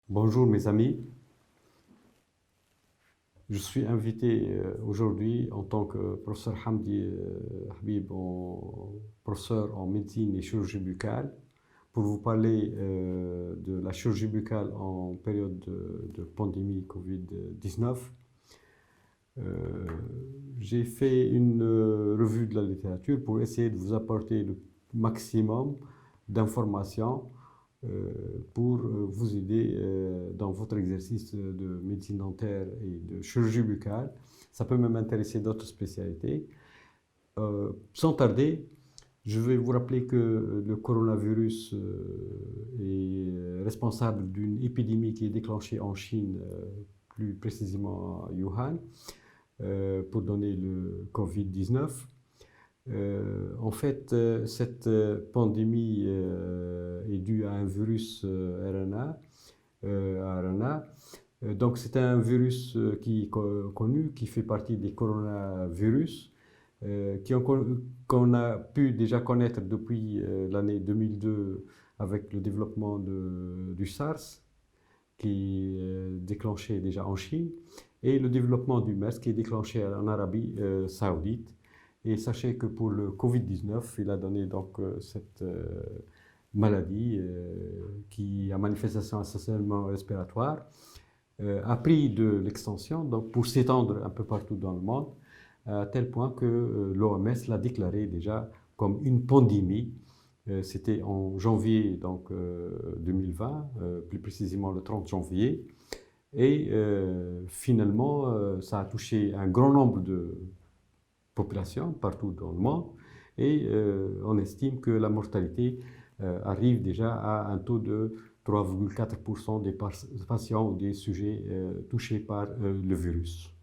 Bonjour mes amis, je suis invité aujourd'hui en tant que professeur Hamdi Habib, professeur en médecine et chirurgie buccale, pour vous parler de la chirurgie buccale en période de pandémie Covid-19. Euh, j'ai fait une revue de la littérature pour essayer de vous apporter le maximum d'informations euh, pour vous aider dans votre exercice de médecine dentaire et de chirurgie buccale. Ça peut même intéresser d'autres spécialités. Sans tarder, je vais vous rappeler que le coronavirus est responsable d'une épidémie qui est déclenchée en Chine, plus précisément à Wuhan, pour donner le Covid-19. En fait, cette pandémie est due à un virus RNA. Donc, c'est un virus qui est connu, qui fait partie des coronavirus, qu'on a pu déjà connaître depuis l'année 2002 avec le développement du SARS, qui est déclenché déjà en Chine, et le développement du MERS, qui est déclenché en Arabie Saoudite. Et sachez que pour le Covid-19, il a donné donc cette maladie qui a manifestation essentiellement respiratoire, a pris de l'extension donc pour s'étendre un peu partout dans le monde, à tel point que l'OMS l'a déclaré déjà comme une pandémie. C'était en janvier donc, 2020, plus précisément le 30 janvier. Et finalement, ça a touché un grand nombre de populations partout dans le monde. Et on estime que la mortalité arrive déjà à un taux de 3,4% des patients ou des sujets touchés par le virus.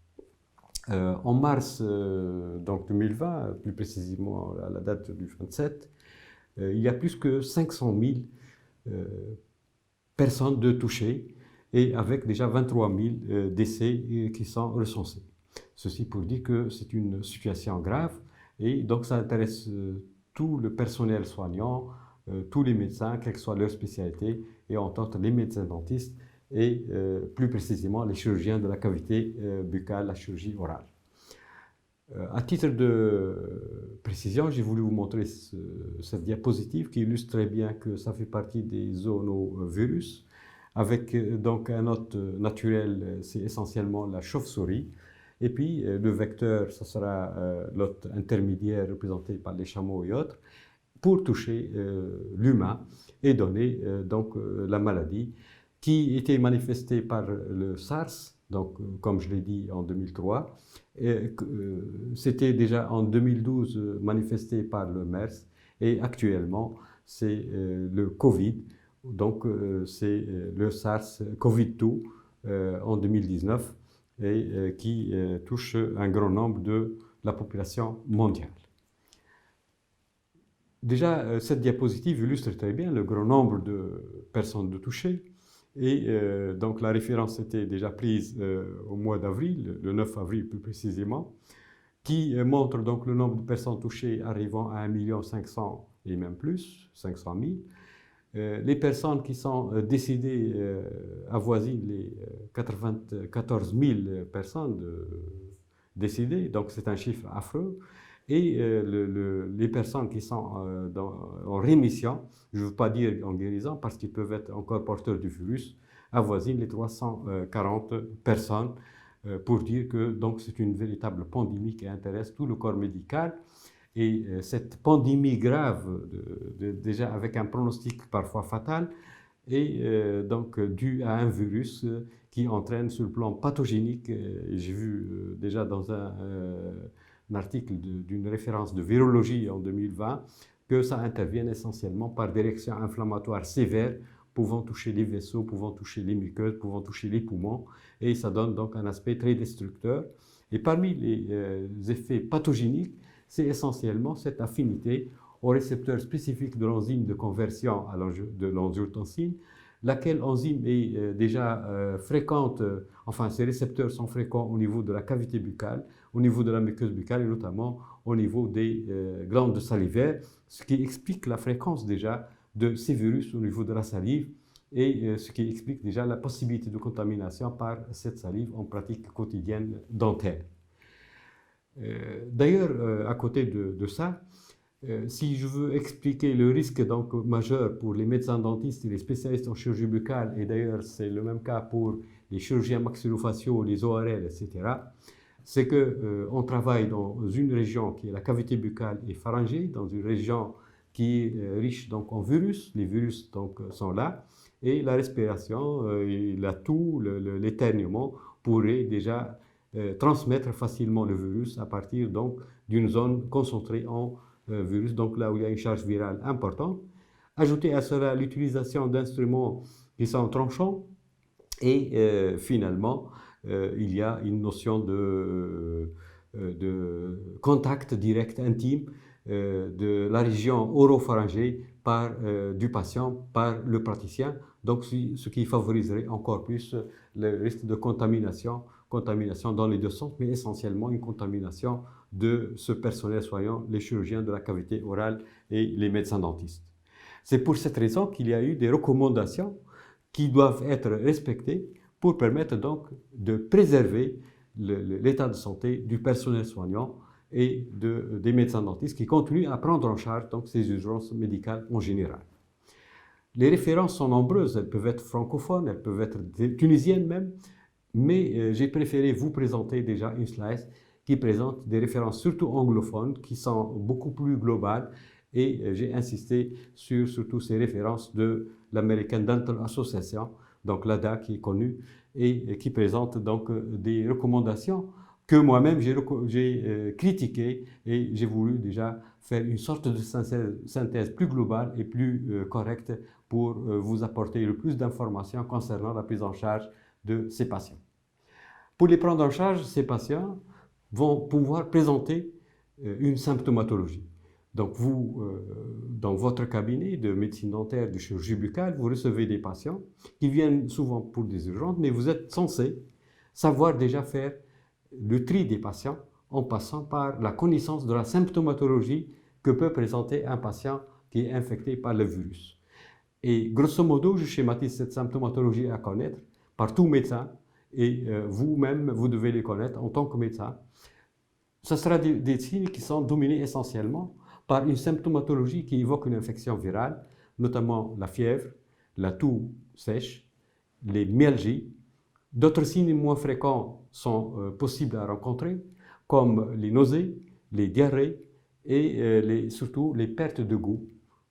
En mars donc 2020, plus précisément à la date du 27, il y a plus que 500 000 euh, personnes de touchées et avec déjà 23 000 décès qui sont recensés. Ceci pour dire que c'est une situation grave et donc ça intéresse tout le personnel soignant, tous les médecins, quelle que soit leur spécialité, et en tant que les médecins dentistes et plus précisément les chirurgiens de la cavité buccale, la chirurgie orale. À titre de précision, j'ai voulu vous montrer cette diapositive qui illustre très bien que ça fait partie des zoonovirus, avec donc un hôte naturel, c'est essentiellement la chauve-souris, et puis le vecteur, ce sera l'hôte intermédiaire représenté par les chameaux et autres, pour toucher l'humain et donner donc la maladie qui était manifestée par le SARS, donc comme je l'ai dit en 2003, c'était déjà en 2012 manifesté par le MERS et actuellement c'est le Covid, donc c'est le SARS-CoV-2 en 2019 et qui touche un grand nombre de la population mondiale. Déjà, cette diapositive illustre très bien le grand nombre de personnes touchées. Et donc la référence était déjà prise au mois d'avril, le 9 avril plus précisément, qui montre donc le nombre de personnes touchées arrivant à 1,5 million et même plus, 500 000. Les personnes qui sont décédées avoisinent les 94 000 personnes décédées, donc c'est un chiffre affreux. Et les personnes qui sont en rémission, je ne veux pas dire en guérison parce qu'ils peuvent être encore porteurs du virus, avoisinent les 340 personnes pour dire que donc c'est une véritable pandémie qui intéresse tout le corps médical. Et cette pandémie grave, déjà avec un pronostic parfois fatal, est donc due à un virus qui entraîne sur le plan pathogénique, j'ai vu déjà dans un article d'une référence de virologie en 2020, que ça intervient essentiellement par des réactions inflammatoires sévères pouvant toucher les vaisseaux, pouvant toucher les muqueuses, pouvant toucher les poumons, et ça donne donc un aspect très destructeur. Et parmi les effets pathogéniques, c'est essentiellement cette affinité au récepteur spécifique de l'enzyme de conversion de l'angiotensine, laquelle enzyme est déjà fréquente, enfin ces récepteurs sont fréquents au niveau de la cavité buccale, au niveau de la muqueuse buccale et notamment au niveau des glandes salivaires, ce qui explique la fréquence déjà de ces virus au niveau de la salive et ce qui explique déjà la possibilité de contamination par cette salive en pratique quotidienne dentaire. D'ailleurs, à côté de ça, si je veux expliquer le risque donc, majeur pour les médecins dentistes et les spécialistes en chirurgie buccale, et d'ailleurs c'est le même cas pour les chirurgiens maxillofaciaux, les ORL, etc., c'est qu'on travaille dans une région qui est la cavité buccale et pharyngée, dans une région qui est riche donc, en virus. Les virus donc, sont là, et la respiration, la toux, l'éternuement pourraient déjà transmettre facilement le virus à partir donc d'une zone concentrée en virus, donc là où il y a une charge virale importante. Ajouter à cela l'utilisation d'instruments qui sont tranchants et finalement il y a une notion de contact direct intime de la région oropharyngée du patient par le praticien, donc ce qui favoriserait encore plus le risque de contamination dans les deux sens, mais essentiellement une contamination de ce personnel soignant, les chirurgiens de la cavité orale et les médecins dentistes. C'est pour cette raison qu'il y a eu des recommandations qui doivent être respectées pour permettre donc de préserver l'état de santé du personnel soignant et des médecins dentistes qui continuent à prendre en charge donc, ces urgences médicales en général. Les références sont nombreuses, elles peuvent être francophones, elles peuvent être tunisiennes même, mais j'ai préféré vous présenter déjà une slide qui présente des références surtout anglophones qui sont beaucoup plus globales, et j'ai insisté sur surtout ces références de l'American Dental Association, donc l'ADA qui est connue et qui présente donc des recommandations que moi-même j'ai critiquées, et j'ai voulu déjà faire une sorte de synthèse plus globale et plus correcte pour vous apporter le plus d'informations concernant la prise en charge de ces patients. Pour les prendre en charge, ces patients vont pouvoir présenter une symptomatologie. Donc vous, dans votre cabinet de médecine dentaire, de chirurgie buccale, vous recevez des patients qui viennent souvent pour des urgences, mais vous êtes censé savoir déjà faire le tri des patients en passant par la connaissance de la symptomatologie que peut présenter un patient qui est infecté par le virus. Et grosso modo, je schématise cette symptomatologie à connaître par tout médecin, et vous-même, vous devez les connaître en tant que médecin. Ce sera des signes qui sont dominés essentiellement par une symptomatologie qui évoque une infection virale, notamment la fièvre, la toux sèche, les myalgies. D'autres signes moins fréquents sont possibles à rencontrer, comme les nausées, les diarrhées et surtout les pertes de goût.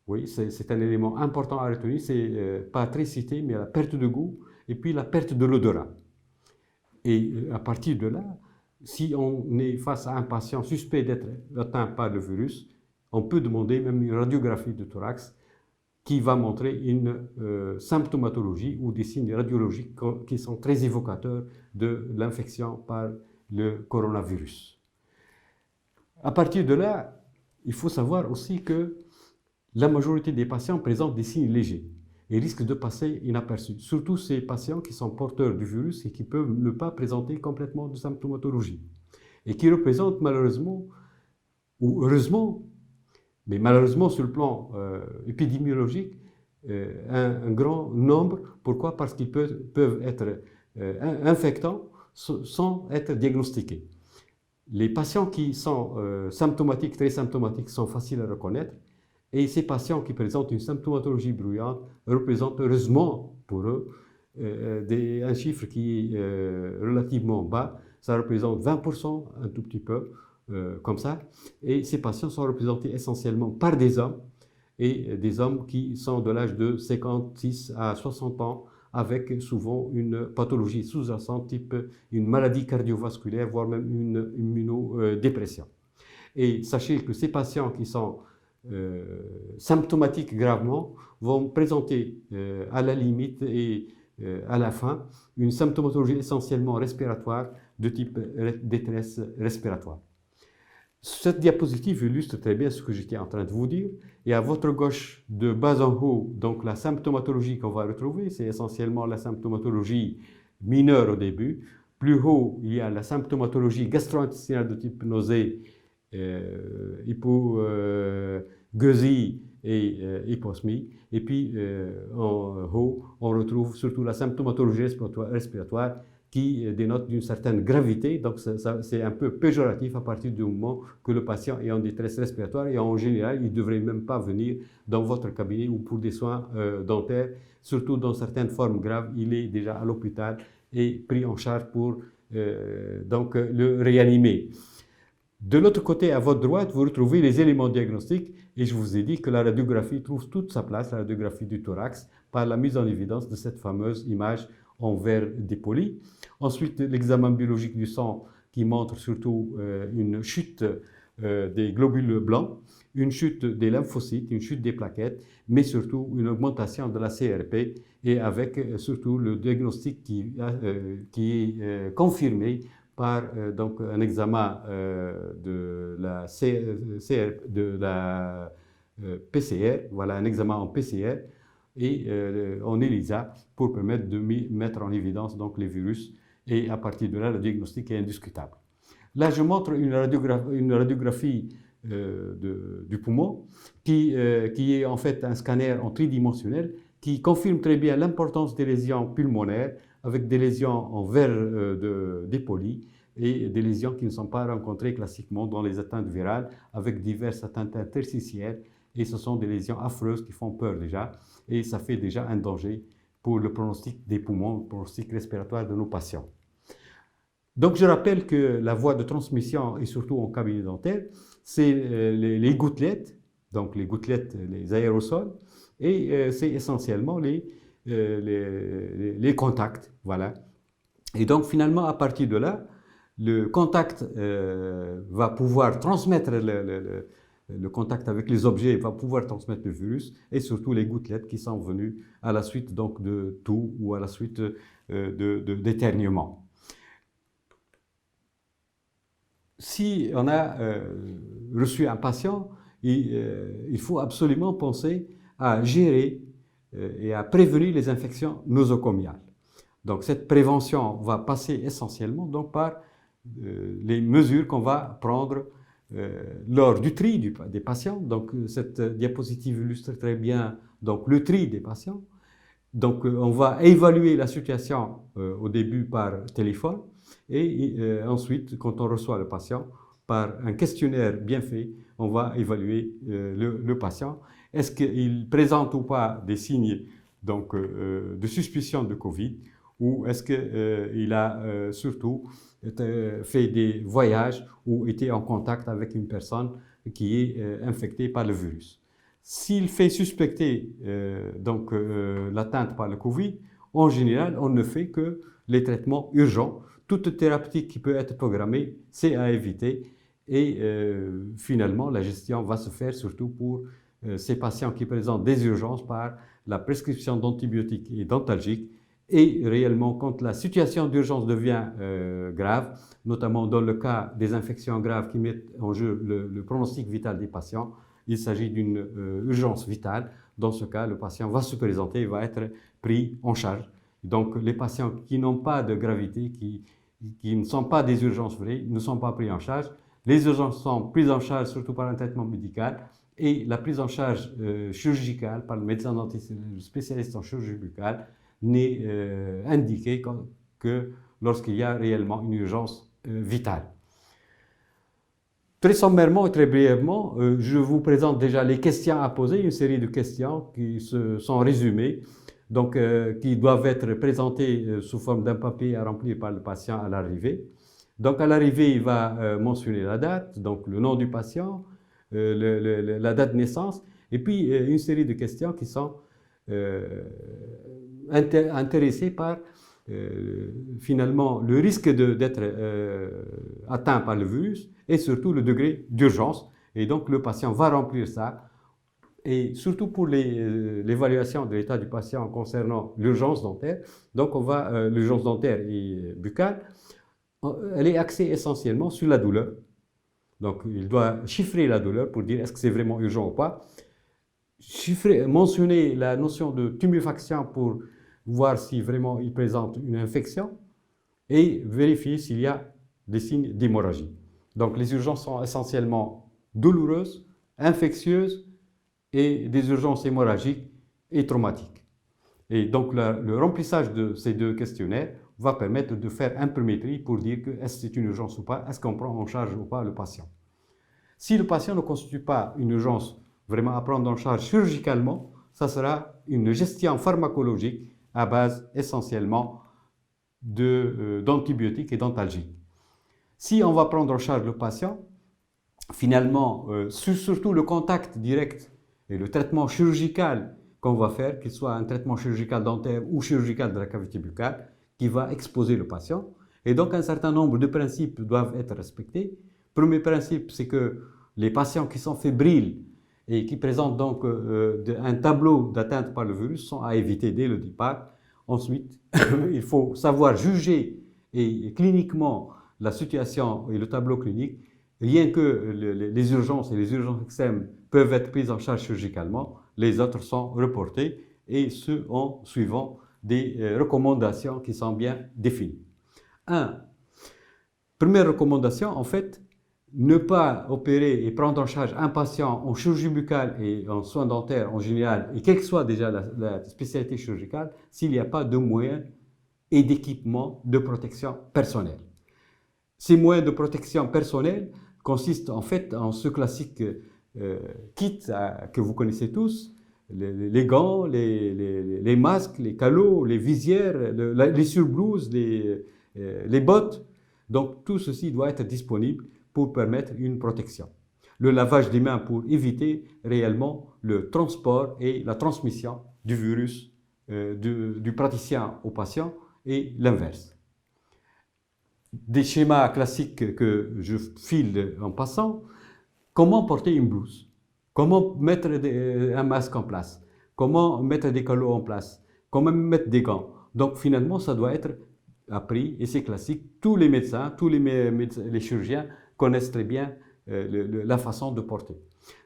Oui, c'est un élément important à retenir, c'est pas très cité, mais la perte de goût et puis la perte de l'odorat. Et à partir de là, si on est face à un patient suspect d'être atteint par le virus, on peut demander même une radiographie de thorax qui va montrer une symptomatologie ou des signes radiologiques qui sont très évocateurs de l'infection par le coronavirus. À partir de là, il faut savoir aussi que la majorité des patients présentent des signes légers et risquent de passer inaperçus, surtout ces patients qui sont porteurs du virus et qui peuvent ne pas présenter complètement de symptomatologie et qui représentent malheureusement ou heureusement, mais malheureusement sur le plan épidémiologique, un grand nombre. Pourquoi? Parce qu'ils peuvent être infectants sans être diagnostiqués. Les patients qui sont symptomatiques, très symptomatiques, sont faciles à reconnaître. Et ces patients qui présentent une symptomatologie bruyante représentent heureusement pour eux un chiffre qui est relativement bas. Ça représente 20%, un tout petit peu, comme ça. Et ces patients sont représentés essentiellement par des hommes, et des hommes qui sont de l'âge de 56 à 60 ans, avec souvent une pathologie sous-jacente, type une maladie cardiovasculaire, voire même une immunodépression. Et sachez que ces patients qui sont symptomatiques gravement vont présenter à la limite et à la fin une symptomatologie essentiellement respiratoire de type détresse respiratoire. Cette diapositive illustre très bien ce que j'étais en train de vous dire. Et à votre gauche, de bas en haut, donc la symptomatologie qu'on va retrouver, c'est essentiellement la symptomatologie mineure au début. Plus haut, il y a la symptomatologie gastro-intestinale de type nausée, hypogueusie et hyposmie. Et puis en haut, on retrouve surtout la symptomatologie respiratoire qui dénote d'une certaine gravité. Donc c'est un peu péjoratif à partir du moment que le patient est en détresse respiratoire, et en général, il ne devrait même pas venir dans votre cabinet ou pour des soins dentaires. Surtout dans certaines formes graves, il est déjà à l'hôpital et pris en charge pour donc le réanimer. De l'autre côté, à votre droite, vous retrouvez les éléments diagnostiques, et je vous ai dit que la radiographie trouve toute sa place, la radiographie du thorax, par la mise en évidence de cette fameuse image en verre dépoli. Ensuite, l'examen biologique du sang qui montre surtout une chute des globules blancs, une chute des lymphocytes, une chute des plaquettes, mais surtout une augmentation de la CRP, et avec surtout le diagnostic qui est confirmé par donc un examen de la PCR, voilà, un examen en PCR et en ELISA pour permettre de mettre en évidence donc les virus, et à partir de là, le diagnostic est indiscutable. Là, je montre une radiographie du poumon qui est en fait un scanner en tridimensionnel qui confirme très bien l'importance des lésions pulmonaires, avec des lésions en verre dépoli et des lésions qui ne sont pas rencontrées classiquement dans les atteintes virales, avec diverses atteintes interstitielles, et ce sont des lésions affreuses qui font peur déjà, et ça fait déjà un danger pour le pronostic des poumons, le pronostic respiratoire de nos patients. Donc je rappelle que la voie de transmission, et surtout en cabinet dentaire, c'est les gouttelettes, donc les gouttelettes, les aérosols, et c'est essentiellement les contacts, voilà. Et donc finalement, à partir de là, le contact va pouvoir transmettre le contact avec les objets, va pouvoir transmettre le virus, et surtout les gouttelettes qui sont venues à la suite donc de toux ou à la suite d'éternuement. Si on a reçu un patient, il faut absolument penser à gérer et à prévenir les infections nosocomiales. Donc cette prévention va passer essentiellement donc par les mesures qu'on va prendre lors du tri des patients. Donc cette diapositive illustre très bien donc, le tri des patients. Donc on va évaluer la situation au début par téléphone, et ensuite, quand on reçoit le patient, par un questionnaire bien fait, on va évaluer le patient. Est-ce qu'il présente ou pas des signes donc, de suspicion de Covid, ou est-ce qu'il a surtout fait des voyages ou été en contact avec une personne qui est infectée par le virus. S'il fait suspecter l'atteinte par le Covid, en général, on ne fait que les traitements urgents. Toute thérapeutique qui peut être programmée, c'est à éviter. Et finalement, la gestion va se faire surtout pour ces patients qui présentent des urgences par la prescription d'antibiotiques et d'antalgiques. Et réellement, quand la situation d'urgence devient grave, notamment dans le cas des infections graves qui mettent en jeu le pronostic vital des patients, il s'agit d'une urgence vitale. Dans ce cas, le patient va se présenter et va être pris en charge. Donc, les patients qui n'ont pas de gravité, qui ne sont pas des urgences vraies, ne sont pas pris en charge. Les urgences sont prises en charge surtout par un traitement médical, et la prise en charge chirurgicale par le médecin dentiste, le spécialiste en chirurgie buccale, n'est indiquée que lorsqu'il y a réellement une urgence vitale. Très sommairement et très brièvement, je vous présente déjà les questions à poser, une série de questions qui sont résumées, donc qui doivent être présentées sous forme d'un papier à remplir par le patient à l'arrivée. Donc à l'arrivée, il va mentionner la date, donc le nom du patient, la date de naissance, et puis une série de questions qui sont intéressées par finalement le risque d'être atteint par le virus, et surtout le degré d'urgence. Et donc le patient va remplir ça. Et surtout pour l'évaluation de l'état du patient concernant l'urgence dentaire, donc l'urgence dentaire et buccale, elle est axée essentiellement sur la douleur. Donc il doit chiffrer la douleur pour dire est-ce que c'est vraiment urgent ou pas. Mentionner la notion de tuméfaction pour voir si vraiment il présente une infection, et vérifier s'il y a des signes d'hémorragie. Donc les urgences sont essentiellement douloureuses, infectieuses et des urgences hémorragiques et traumatiques. Et donc le remplissage de ces deux questionnaires va permettre de faire un premier tri pour dire que est-ce que c'est une urgence ou pas, est-ce qu'on prend en charge ou pas le patient. Si le patient ne constitue pas une urgence vraiment à prendre en charge chirurgicalement, ça sera une gestion pharmacologique à base essentiellement d'antibiotiques et d'antalgiques. Si on va prendre en charge le patient, finalement, surtout le contact direct et le traitement chirurgical qu'on va faire, qu'il soit un traitement chirurgical dentaire ou chirurgical de la cavité buccale, qui va exposer le patient. Et donc, un certain nombre de principes doivent être respectés. Premier principe, c'est que les patients qui sont fébriles et qui présentent donc un tableau d'atteinte par le virus sont à éviter dès le départ. Ensuite, il faut savoir juger et cliniquement la situation et le tableau clinique. Rien que les urgences et les urgences extrêmes peuvent être prises en charge chirurgicalement, les autres sont reportés et ce en suivant des recommandations qui sont bien définies. Première recommandation, en fait, ne pas opérer et prendre en charge un patient en chirurgie buccale et en soins dentaires en général, et quelle que soit déjà la spécialité chirurgicale, s'il n'y a pas de moyens et d'équipements de protection personnelle. Ces moyens de protection personnelle consistent en fait en ce classique kit que vous connaissez tous, les gants, les masques, les calots, les visières, les surblouses, les bottes. Donc tout ceci doit être disponible pour permettre une protection. Le lavage des mains pour éviter réellement le transport et la transmission du virus du praticien au patient et l'inverse. Des schémas classiques que je file en passant. Comment porter une blouse? Comment mettre un masque en place? Comment mettre des calots en place? Comment mettre des gants? Donc finalement, ça doit être appris et c'est classique. Tous les médecins, les chirurgiens connaissent très bien la façon de porter.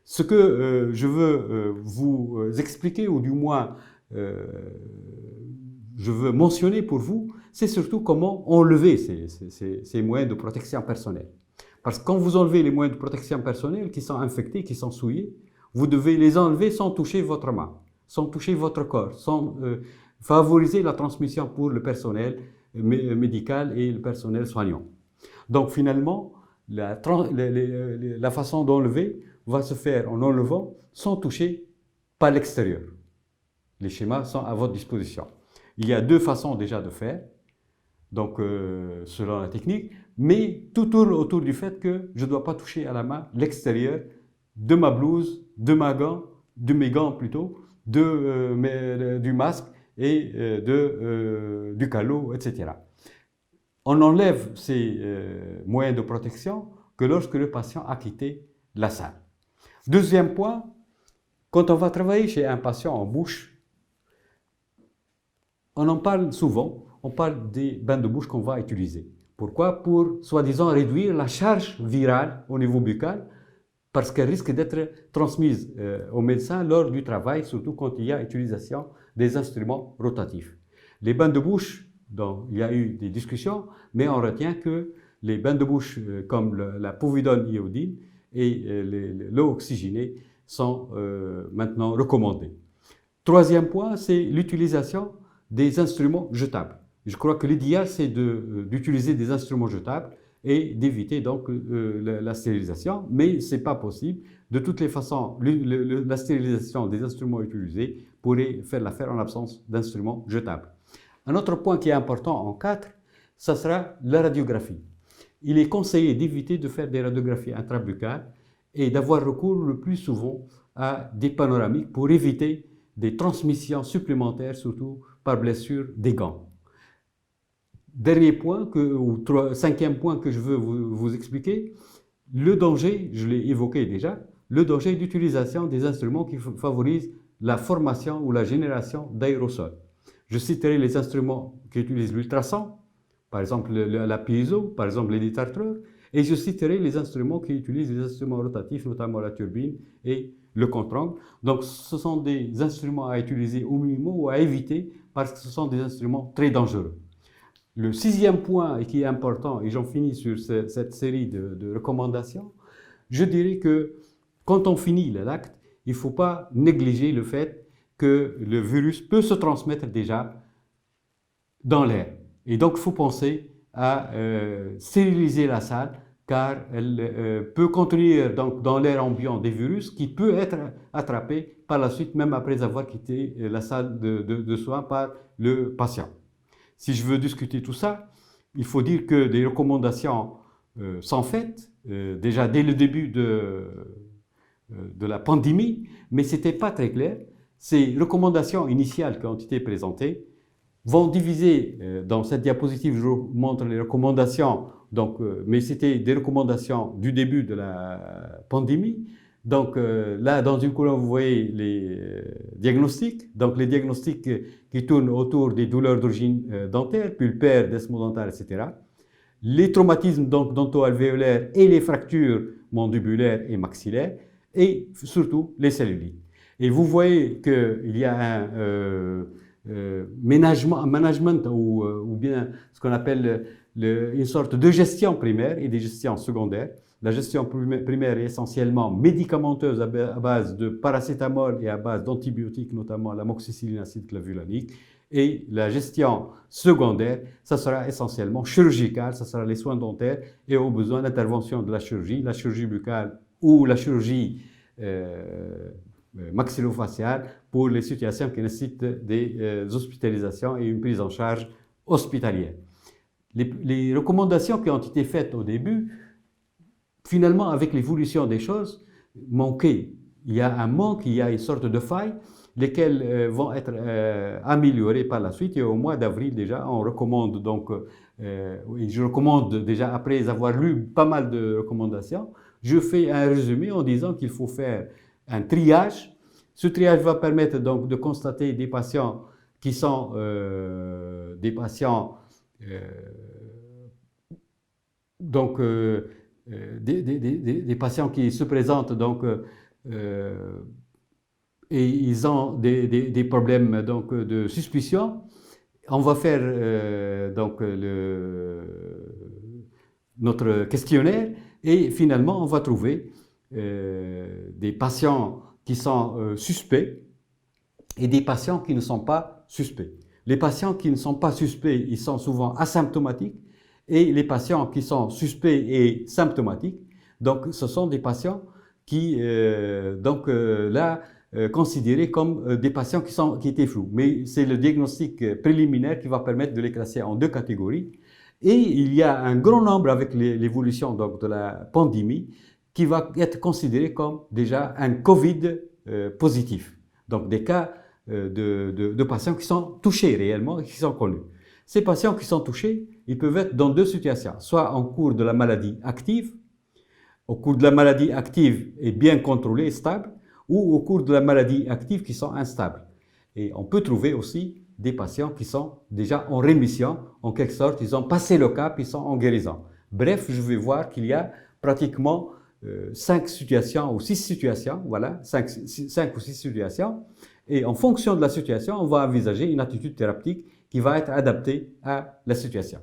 Ce que je veux vous expliquer, ou du moins je veux mentionner pour vous, c'est surtout comment enlever ces moyens de protection personnelle. Parce que quand vous enlevez les moyens de protection personnelle qui sont infectés, qui sont souillés, vous devez les enlever sans toucher votre main, sans toucher votre corps, sans favoriser la transmission pour le personnel médical et le personnel soignant. Donc finalement, la façon d'enlever va se faire en enlevant sans toucher par l'extérieur. Les schémas sont à votre disposition. Il y a deux façons déjà de faire, donc selon la technique, mais tout tourne autour du fait que je ne dois pas toucher à la main l'extérieur de ma blouse, de mes gants plutôt, du masque et du calot, etc. On enlève ces moyens de protection que lorsque le patient a quitté la salle. Deuxième point, quand on va travailler chez un patient en bouche, on en parle souvent, on parle des bains de bouche qu'on va utiliser. Pourquoi? Pour, soi-disant, réduire la charge virale au niveau buccal, parce qu'elle risque d'être transmise aux médecins lors du travail, surtout quand il y a utilisation des instruments rotatifs. Les bains de bouche, dont il y a eu des discussions, mais on retient que les bains de bouche comme la povidone iodine et l'eau oxygénée sont maintenant recommandés. Troisième point, c'est l'utilisation des instruments jetables. Je crois que l'idéal, c'est d'utiliser des instruments jetables et d'éviter donc la stérilisation, mais ce n'est pas possible. De toutes les façons, la stérilisation des instruments utilisés pourrait faire l'affaire en absence d'instruments jetables. Un autre point qui est important en 4, ça sera la radiographie. Il est conseillé d'éviter de faire des radiographies intrabuccales et d'avoir recours le plus souvent à des panoramiques pour éviter des transmissions supplémentaires, surtout par blessure des gants. Dernier point, cinquième point que je veux vous expliquer, le danger, je l'ai évoqué déjà, le danger d'utilisation des instruments qui favorisent la formation ou la génération d'aérosols. Je citerai les instruments qui utilisent l'ultrason, par exemple la piezo, par exemple les détartreurs, et je citerai les instruments qui utilisent les instruments rotatifs, notamment la turbine et le contre-angle. Donc ce sont des instruments à utiliser au minimum ou à éviter parce que ce sont des instruments très dangereux. Le sixième point, et qui est important, et j'en finis sur cette série de recommandations, je dirais que quand on finit l'acte, il ne faut pas négliger le fait que le virus peut se transmettre déjà dans l'air. Et donc, il faut penser à stériliser la salle, car elle peut contenir donc, dans l'air ambiant des virus qui peuvent être attrapés par la suite, même après avoir quitté la salle de soins par le patient. Si je veux discuter tout ça, il faut dire que des recommandations sont faites, déjà dès le début de la pandémie, mais ce n'était pas très clair. Ces recommandations initiales qui ont été présentées vont diviser, dans cette diapositive, je vous montre les recommandations, donc, mais c'était des recommandations du début de la pandémie. Donc là, dans une colonne, vous voyez les diagnostics. Donc les diagnostics qui tournent autour des douleurs d'origine dentaire, pulpaire, desmodentale, etc. Les traumatismes donc, dento-alvéolaires et les fractures mandibulaires et maxillaires, et surtout les cellulites. Et vous voyez qu'il y a un management ou bien ce qu'on appelle une sorte de gestion primaire et des gestions secondaires. La gestion primaire est essentiellement médicamenteuse à base de paracétamol et à base d'antibiotiques, notamment l'amoxicilline acide clavulanique. Et la gestion secondaire, ça sera essentiellement chirurgicale, ça sera les soins dentaires et au besoin d'intervention de la chirurgie buccale ou la chirurgie maxillofaciale pour les situations qui nécessitent des hospitalisations et une prise en charge hospitalière. Les recommandations qui ont été faites au début, finalement, avec l'évolution des choses, manquaient. Il y a un manque, il y a une sorte de faille, lesquelles vont être améliorées par la suite. Et au mois d'avril déjà, on recommande donc, je recommande déjà après avoir lu pas mal de recommandations, je fais un résumé en disant qu'il faut faire un triage. Ce triage va permettre donc de constater des patients qui sont des patients des patients qui se présentent donc et ils ont des problèmes donc de suspicion. On va faire donc notre questionnaire et finalement on va trouver des patients qui sont suspects et des patients qui ne sont pas suspects. Les patients qui ne sont pas suspects, ils sont souvent asymptomatiques, et les patients qui sont suspects et symptomatiques, donc ce sont des patients qui, considérés comme des patients qui étaient flous. Mais c'est le diagnostic préliminaire qui va permettre de les classer en deux catégories. Et il y a un grand nombre, avec l'évolution donc de la pandémie, qui va être considéré comme déjà un Covid positif. Donc des cas de patients qui sont touchés réellement et qui sont connus. Ces patients qui sont touchés, ils peuvent être dans deux situations, soit en cours de la maladie active, au cours de la maladie active et bien contrôlée et stable, ou au cours de la maladie active qui sont instables. Et on peut trouver aussi des patients qui sont déjà en rémission, en quelque sorte, ils ont passé le cap, ils sont en guérison. Bref, je vais voir qu'il y a pratiquement 5 situations ou 6 situations, voilà, 5 ou 6 situations, et en fonction de la situation, on va envisager une attitude thérapeutique qui va être adaptée à la situation.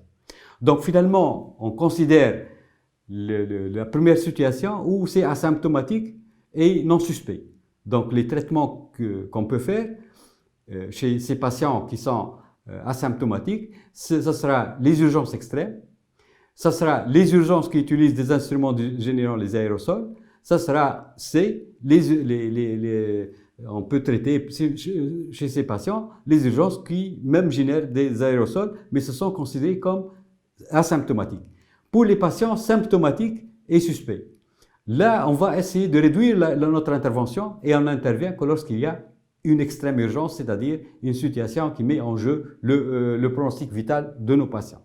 Donc finalement, on considère la première situation où c'est asymptomatique et non suspect. Donc les traitements qu'on peut faire chez ces patients qui sont asymptomatiques, ce sera les urgences extrêmes, ça sera les urgences qui utilisent des instruments générant les aérosols, ça sera on peut traiter chez ces patients les urgences qui même génèrent des aérosols, mais ce sont considérés comme asymptomatiques. Pour les patients symptomatiques et suspects, là, on va essayer de réduire notre intervention et on n'intervient que lorsqu'il y a une extrême urgence, c'est-à-dire une situation qui met en jeu le pronostic vital de nos patients.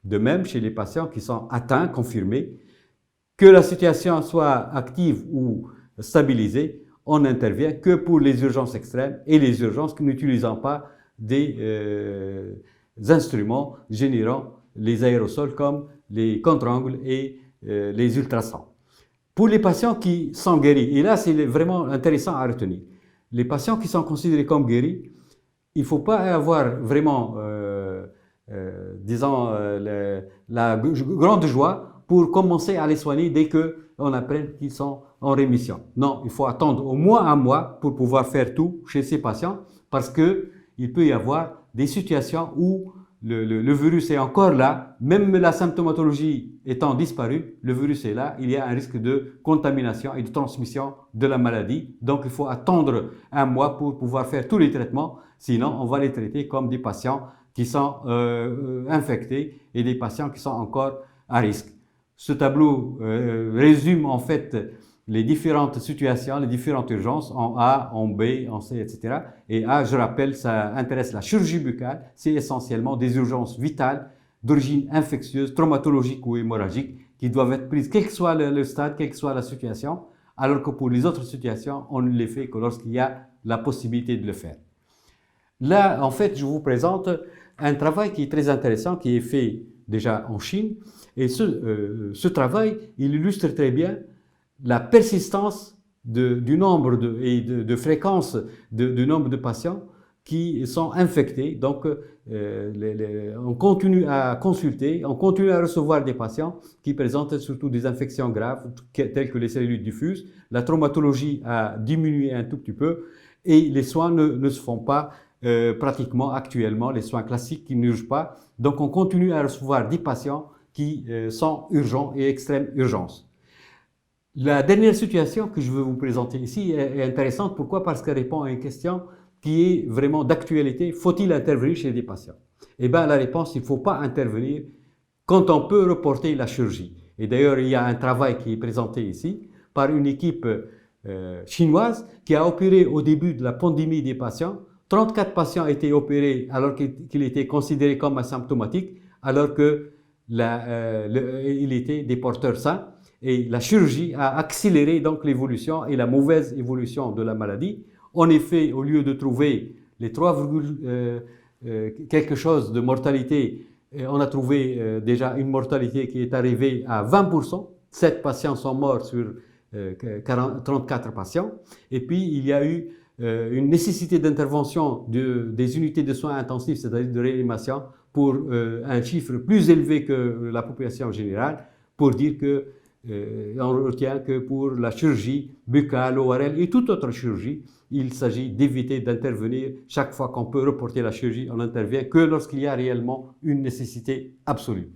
De même, chez les patients qui sont atteints, confirmés, que la situation soit active ou stabilisée, on n'intervient que pour les urgences extrêmes et les urgences qui n'utilisent pas des instruments générant les aérosols comme les contre-angles et les ultrasons. Pour les patients qui sont guéris, et là c'est vraiment intéressant à retenir, les patients qui sont considérés comme guéris, il ne faut pas avoir vraiment, la grande joie pour commencer à les soigner dès qu'on apprend qu'ils sont en rémission. Non, il faut attendre au moins un mois pour pouvoir faire tout chez ces patients parce qu'il peut y avoir des situations où le virus est encore là, même la symptomatologie étant disparue, le virus est là, il y a un risque de contamination et de transmission de la maladie. Donc il faut attendre un mois pour pouvoir faire tous les traitements, sinon on va les traiter comme des patients qui sont infectés et des patients qui sont encore à risque. Ce tableau résume en fait les différentes situations, les différentes urgences en A, en B, en C, etc. Et A, je rappelle, ça intéresse la chirurgie buccale. C'est essentiellement des urgences vitales d'origine infectieuse, traumatologique ou hémorragique qui doivent être prises, quel que soit le stade, quelle que soit la situation, alors que pour les autres situations, on ne les fait que lorsqu'il y a la possibilité de le faire. Là, en fait, je vous présente un travail qui est très intéressant, qui est fait déjà en Chine. Et ce travail, il illustre très bien la persistance du nombre de fréquence du nombre de patients qui sont infectés. Donc, on continue à consulter, on continue à recevoir des patients qui présentent surtout des infections graves, telles que les cellulites diffuses. La traumatologie a diminué un tout petit peu et les soins ne se font pas pratiquement actuellement, les soins classiques qui n'urgent pas. Donc, on continue à recevoir des patients qui sont urgents et extrême urgence. La dernière situation que je veux vous présenter ici est intéressante. Pourquoi? Parce qu'elle répond à une question qui est vraiment d'actualité. Faut-il intervenir chez des patients? Eh bien, la réponse, il ne faut pas intervenir quand on peut reporter la chirurgie. Et d'ailleurs, il y a un travail qui est présenté ici par une équipe chinoise qui a opéré au début de la pandémie des patients. 34 patients étaient opérés alors qu'ils étaient considérés comme asymptomatiques, alors qu'il était des porteurs sains. Et la chirurgie a accéléré donc l'évolution et la mauvaise évolution de la maladie. En effet, au lieu de trouver les 3, quelque chose de mortalité, on a trouvé déjà une mortalité qui est arrivée à 20%. 7 patients sont morts sur 34 patients. Et puis, il y a eu une nécessité d'intervention des unités de soins intensifs, c'est-à-dire de réanimation, pour un chiffre plus élevé que la population générale, pour dire que on retient que pour la chirurgie buccale, ORL et toute autre chirurgie, il s'agit d'éviter d'intervenir chaque fois qu'on peut reporter la chirurgie. On n'intervient que lorsqu'il y a réellement une nécessité absolue.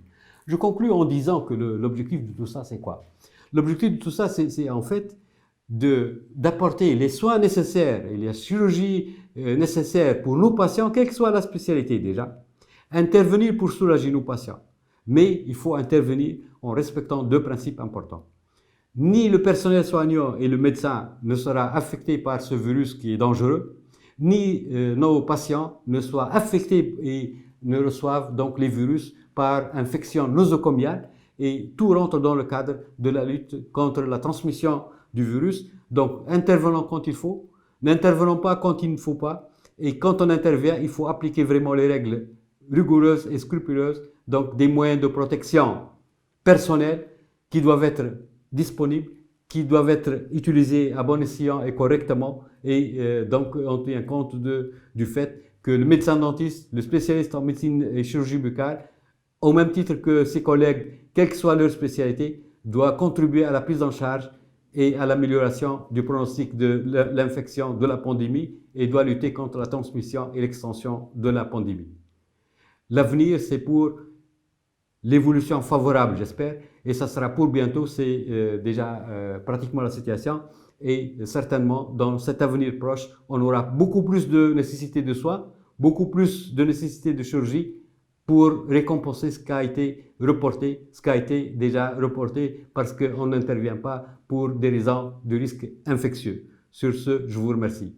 Je conclus en disant que l'objectif de tout ça, c'est quoi? L'objectif de tout ça, c'est en fait d'apporter les soins nécessaires et les chirurgies nécessaires pour nos patients, quelle que soit la spécialité déjà. Intervenir pour soulager nos patients. Mais il faut intervenir en respectant 2 principes importants. Ni le personnel soignant et le médecin ne sera affecté par ce virus qui est dangereux, ni nos patients ne soient affectés et ne reçoivent donc les virus par infection nosocomiale. Et tout rentre dans le cadre de la lutte contre la transmission du virus. Donc, intervenons quand il faut, n'intervenons pas quand il ne faut pas. Et quand on intervient, il faut appliquer vraiment les règles rigoureuses et scrupuleuses, donc des moyens de protection personnels qui doivent être disponibles, qui doivent être utilisés à bon escient et correctement. Et donc, on tient compte du fait que le médecin dentiste, le spécialiste en médecine et chirurgie buccale, au même titre que ses collègues, quelle que soit leur spécialité, doit contribuer à la prise en charge et à l'amélioration du pronostic de l'infection de la pandémie et doit lutter contre la transmission et l'extension de la pandémie. L'avenir, c'est pour l'évolution favorable, j'espère, et ça sera pour bientôt, c'est déjà pratiquement la situation, et certainement dans cet avenir proche, on aura beaucoup plus de nécessité de soins, beaucoup plus de nécessité de chirurgie pour récompenser ce qui a été reporté, ce qui a été déjà reporté parce qu'on n'intervient pas pour des raisons de risque infectieux. Sur ce, je vous remercie.